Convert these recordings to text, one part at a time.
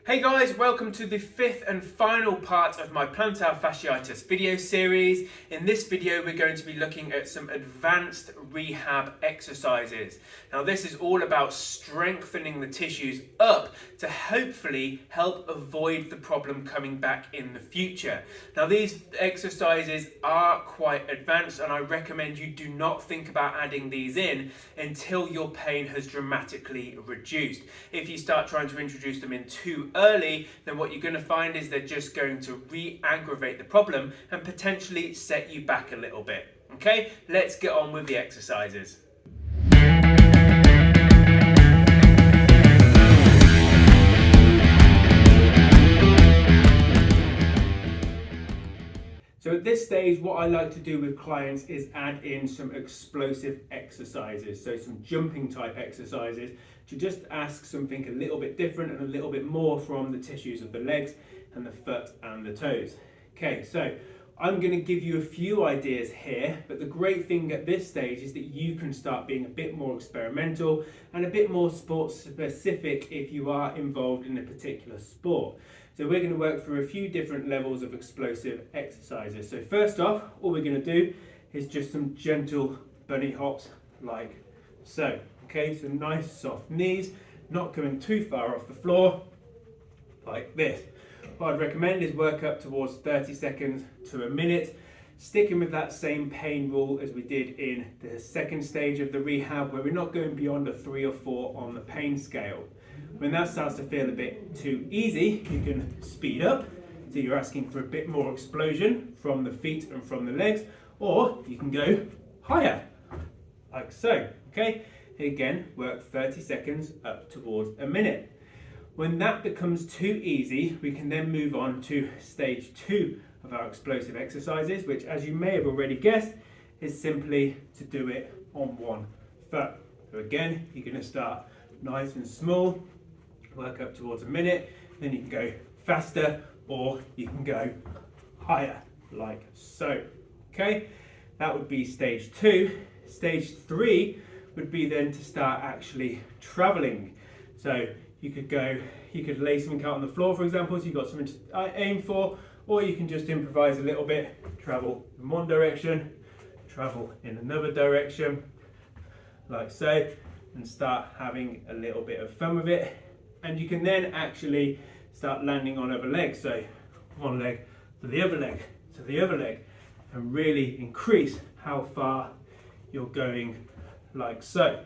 Hey guys, welcome to the fifth and final part of my plantar fasciitis video series. In this video, we're going to be looking at some advanced rehab exercises. Now, this is all about strengthening the tissues up to hopefully help avoid the problem coming back in the future. Now, these exercises are quite advanced, and I recommend you do not think about adding these in until your pain has dramatically reduced. If you start trying to introduce them in too early, then what you're going to find is they're just going to re-aggravate the problem and potentially set you back a little bit. Okay, let's get on with the exercises. So at this stage, what I like to do with clients is add in some explosive exercises, so some jumping type exercises, to just ask something a little bit different and a little bit more from the tissues of the legs and the foot and the toes. Okay, so I'm going to give you a few ideas here, but the great thing at this stage is that you can start being a bit more experimental and a bit more sport specific if you are involved in a particular sport. So we're going to work through a few different levels of explosive exercises. So first off, all we're going to do is just some gentle bunny hops like so. Okay, so nice soft knees, not coming too far off the floor, like this. What I'd recommend is work up towards 30 seconds to a minute, sticking with that same pain rule as we did in the second stage of the rehab, where we're not going beyond a 3 or 4 on the pain scale. When that starts to feel a bit too easy, you can speed up, so you're asking for a bit more explosion from the feet and from the legs, or you can go higher, like so, okay? Again, work 30 seconds up towards a minute. When that becomes too easy, we can then move on to stage 2 of our explosive exercises, which, as you may have already guessed, is simply to do it on one foot. So again, you're going to start nice and small, work up towards a minute, then you can go faster or you can go higher, like so. Okay, that would be stage 2. Stage 3 would be then to start actually traveling. So you could lay something out on the floor, for example, so you've got something to aim for, or you can just improvise a little bit, travel in one direction, travel in another direction, like so, and start having a little bit of fun with it. And you can then actually start landing on other legs, so one leg to the other leg to the other leg, and really increase how far you're going, like so.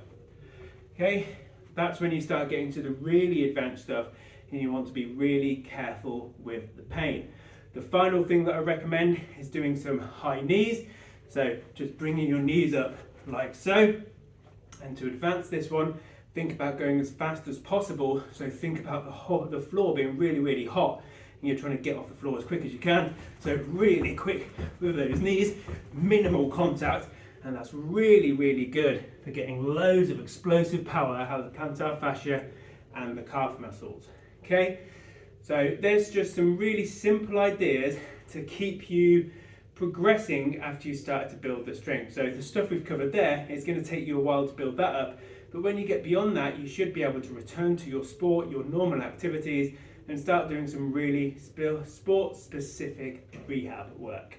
Okay, that's when you start getting to the really advanced stuff and you want to be really careful with the pain. The final thing that I recommend is doing some high knees, so just bringing your knees up like so. And to advance this one, think about going as fast as possible. So think about the floor being really, really hot, and you're trying to get off the floor as quick as you can. So really quick with those knees, minimal contact, and that's really, really good for getting loads of explosive power out of the plantar fascia and the calf muscles. Okay, so there's just some really simple ideas to keep you progressing after you start to build the strength. So the stuff we've covered there, it's going to take you a while to build that up, but when you get beyond that, you should be able to return to your sport, your normal activities, and start doing some really sport specific rehab work.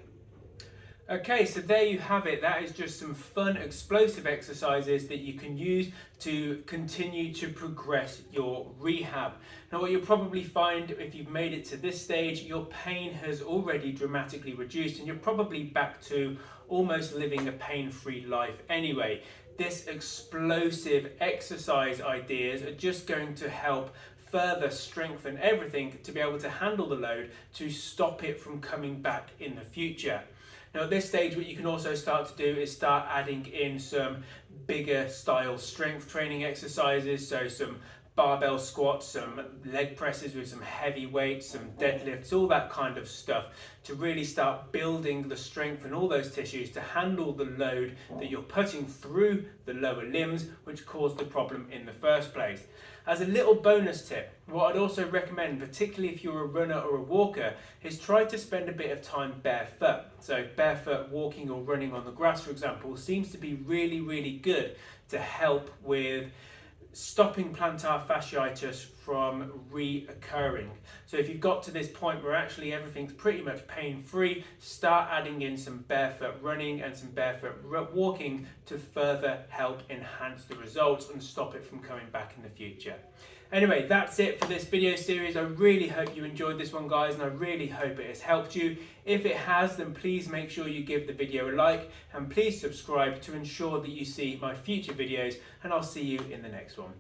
Okay, so there you have it. That is just some fun explosive exercises that you can use to continue to progress your rehab. Now, what you'll probably find if you've made it to this stage, your pain has already dramatically reduced and you're probably back to almost living a pain-free life anyway. This explosive exercise ideas are just going to help further strengthen everything to be able to handle the load, to stop it from coming back in the future. Now at this stage, what you can also start to do is start adding in some bigger style strength training exercises, so some barbell squats, some leg presses with some heavy weights, some deadlifts, all that kind of stuff, to really start building the strength in all those tissues to handle the load that you're putting through the lower limbs, which caused the problem in the first place. As a little bonus tip, what I'd also recommend, particularly if you're a runner or a walker, is try to spend a bit of time barefoot. So barefoot walking or running on the grass, for example, seems to be really, really good to help with stopping plantar fasciitis from reoccurring. So if you've got to this point where actually everything's pretty much pain-free, start adding in some barefoot running and some barefoot walking to further help enhance the results and stop it from coming back in the future. Anyway, that's it for this video series. I really hope you enjoyed this one, guys, and I really hope it has helped you. If it has, then please make sure you give the video a like and please subscribe to ensure that you see my future videos, and I'll see you in the next one.